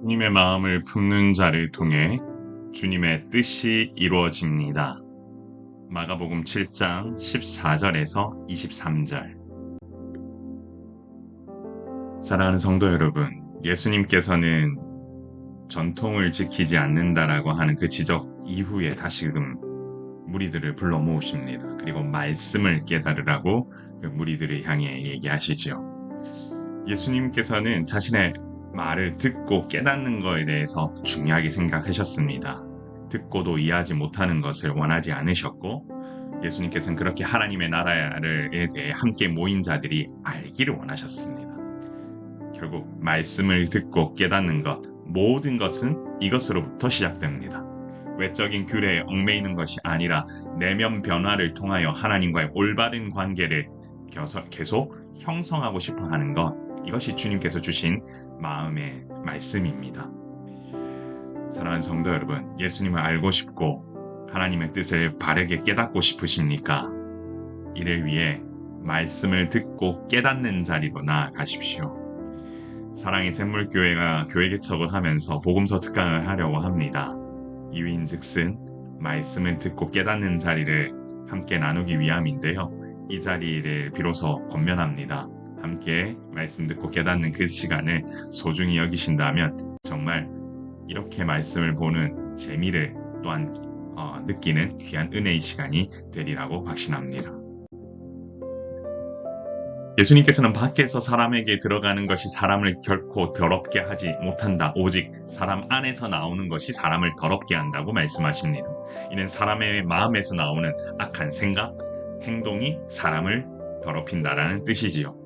주님의 마음을 품는 자를 통해 주님의 뜻이 이루어집니다. 마가복음 7장 14절에서 23절. 사랑하는 성도 여러분, 예수님께서는 전통을 지키지 않는다라고 하는 그 지적 이후에 다시금 무리들을 불러 모으십니다. 그리고 말씀을 깨달으라고 그 무리들을 향해 얘기하시지요. 예수님께서는 자신의 말을 듣고 깨닫는 것에 대해서 중요하게 생각하셨습니다. 듣고도 이해하지 못하는 것을 원하지 않으셨고, 예수님께서는 그렇게 하나님의 나라에 대해 함께 모인 자들이 알기를 원하셨습니다. 결국 말씀을 듣고 깨닫는 것, 모든 것은 이것으로부터 시작됩니다. 외적인 규례에 얽매이는 것이 아니라 내면 변화를 통하여 하나님과의 올바른 관계를 계속 형성하고 싶어 하는 것, 이것이 주님께서 주신 마음의 말씀입니다. 사랑하는 성도 여러분, 예수님을 알고 싶고 하나님의 뜻을 바르게 깨닫고 싶으십니까? 이를 위해 말씀을 듣고 깨닫는 자리로 나아가십시오. 사랑의 샘물교회가 교회 개척을 하면서 복음서 특강을 하려고 합니다. 이유인즉슨 말씀을 듣고 깨닫는 자리를 함께 나누기 위함인데요. 이 자리를 비로소 권면합니다. 함께 말씀 듣고 깨닫는 그 시간을 소중히 여기신다면 정말 이렇게 말씀을 보는 재미를 또한 느끼는 귀한 은혜의 시간이 되리라고 확신합니다. 예수님께서는 밖에서 사람에게 들어가는 것이 사람을 결코 더럽게 하지 못한다. 오직 사람 안에서 나오는 것이 사람을 더럽게 한다고 말씀하십니다. 이는 사람의 마음에서 나오는 악한 생각, 행동이 사람을 더럽힌다라는 뜻이지요.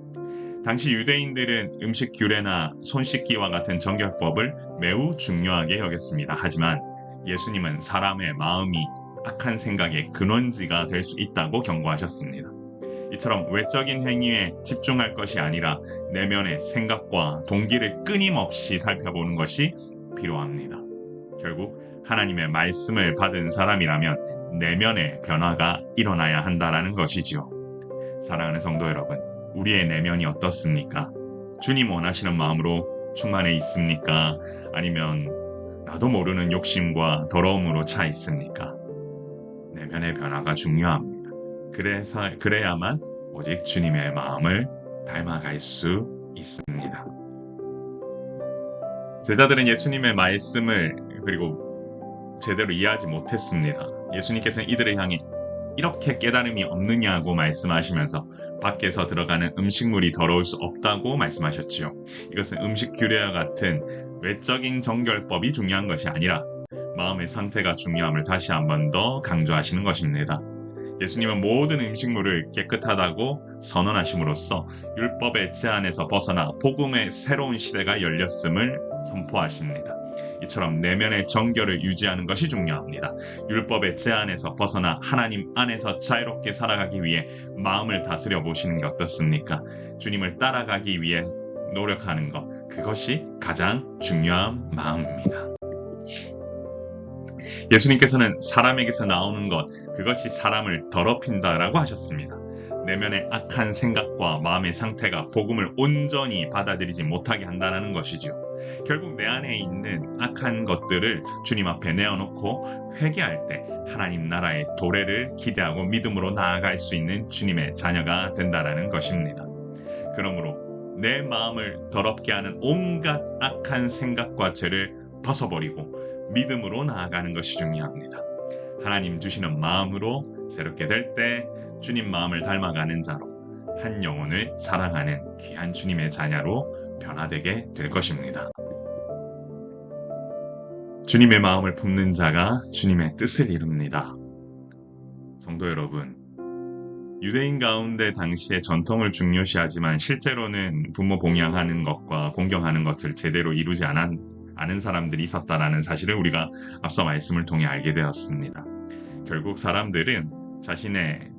당시 유대인들은 음식 규례나 손 씻기와 같은 정결법을 매우 중요하게 여겼습니다. 하지만 예수님은 사람의 마음이 악한 생각의 근원지가 될 수 있다고 경고하셨습니다. 이처럼 외적인 행위에 집중할 것이 아니라 내면의 생각과 동기를 끊임없이 살펴보는 것이 필요합니다. 결국 하나님의 말씀을 받은 사람이라면 내면의 변화가 일어나야 한다는 것이지요. 사랑하는 성도 여러분, 우리의 내면이 어떻습니까? 주님 원하시는 마음으로 충만해 있습니까? 아니면 나도 모르는 욕심과 더러움으로 차 있습니까? 내면의 변화가 중요합니다. 그래야만 오직 주님의 마음을 닮아갈 수 있습니다. 제자들은 예수님의 말씀을 그리고 제대로 이해하지 못했습니다. 예수님께서는 이들을 향해 이렇게 깨달음이 없느냐고 말씀하시면서 밖에서 들어가는 음식물이 더러울 수 없다고 말씀하셨지요. 이것은 음식 규례와 같은 외적인 정결법이 중요한 것이 아니라 마음의 상태가 중요함을 다시 한 번 더 강조하시는 것입니다. 예수님은 모든 음식물을 깨끗하다고 선언하심으로써 율법의 제한에서 벗어나 복음의 새로운 시대가 열렸음을 선포하십니다. 이처럼 내면의 정결을 유지하는 것이 중요합니다. 율법의 제한에서 벗어나 하나님 안에서 자유롭게 살아가기 위해 마음을 다스려 보시는 게 어떻습니까? 주님을 따라가기 위해 노력하는 것, 그것이 가장 중요한 마음입니다. 예수님께서는 사람에게서 나오는 것, 그것이 사람을 더럽힌다라고 하셨습니다. 내면의 악한 생각과 마음의 상태가 복음을 온전히 받아들이지 못하게 한다는 것이죠. 결국 내 안에 있는 악한 것들을 주님 앞에 내어놓고 회개할 때 하나님 나라의 도래를 기대하고 믿음으로 나아갈 수 있는 주님의 자녀가 된다는 것입니다. 그러므로 내 마음을 더럽게 하는 온갖 악한 생각과 죄를 벗어버리고 믿음으로 나아가는 것이 중요합니다. 하나님 주시는 마음으로 새롭게 될 때 주님 마음을 닮아가는 자로 한 영혼을 사랑하는 귀한 주님의 자녀로 변화되게 될 것입니다. 주님의 마음을 품는 자가 주님의 뜻을 이룹니다. 성도 여러분, 유대인 가운데 당시의 전통을 중요시하지만 실제로는 부모 봉양하는 것과 공경하는 것을 제대로 이루지 않은 사람들이 있었다라는 사실을 우리가 앞서 말씀을 통해 알게 되었습니다. 결국 사람들은 자신의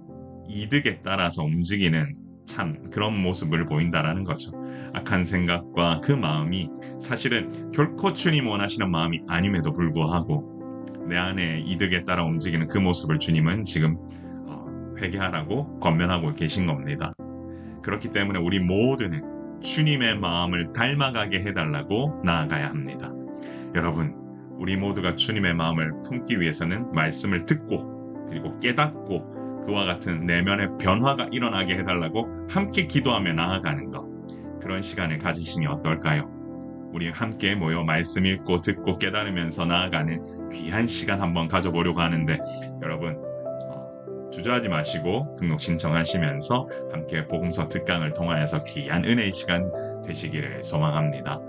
이득에 따라서 움직이는 참 그런 모습을 보인다라는 거죠. 악한 생각과 그 마음이 사실은 결코 주님 원하시는 마음이 아님에도 불구하고 내 안의 이득에 따라 움직이는 그 모습을 주님은 지금 회개하라고 권면하고 계신 겁니다. 그렇기 때문에 우리 모두는 주님의 마음을 닮아가게 해달라고 나아가야 합니다. 여러분, 우리 모두가 주님의 마음을 품기 위해서는 말씀을 듣고 그리고 깨닫고 그와 같은 내면의 변화가 일어나게 해달라고 함께 기도하며 나아가는 것, 그런 시간을 가지시면 어떨까요? 우리 함께 모여 말씀 읽고 듣고 깨달으면서 나아가는 귀한 시간 한번 가져보려고 하는데, 여러분 주저하지 마시고 등록 신청하시면서 함께 복음서 특강을 통하여서 귀한 은혜의 시간 되시기를 소망합니다.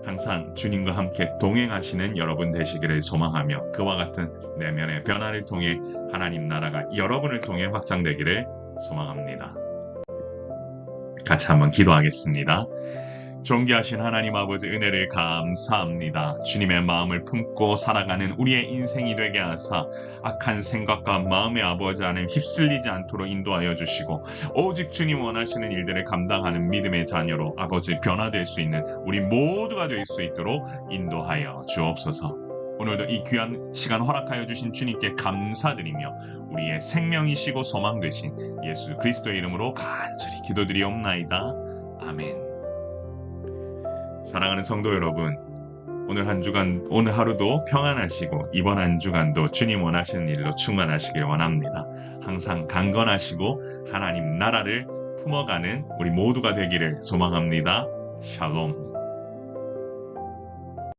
항상 주님과 함께 동행하시는 여러분 되시기를 소망하며, 그와 같은 내면의 변화를 통해 하나님 나라가 여러분을 통해 확장되기를 소망합니다. 같이 한번 기도하겠습니다. 존귀하신 하나님 아버지, 은혜를 감사합니다. 주님의 마음을 품고 살아가는 우리의 인생이 되게 하사 악한 생각과 마음의 아버지 안에 휩쓸리지 않도록 인도하여 주시고, 오직 주님 원하시는 일들을 감당하는 믿음의 자녀로 아버지 변화될 수 있는 우리 모두가 될 수 있도록 인도하여 주옵소서. 오늘도 이 귀한 시간 허락하여 주신 주님께 감사드리며 우리의 생명이시고 소망 되신 예수 그리스도의 이름으로 간절히 기도드리옵나이다. 아멘. 사랑하는 성도 여러분, 오늘 한 주간, 오늘 하루도 평안하시고 이번 한 주간도 주님 원하시는 일로 충만하시길 원합니다. 항상 강건하시고 하나님 나라를 품어가는 우리 모두가 되기를 소망합니다. 샬롬.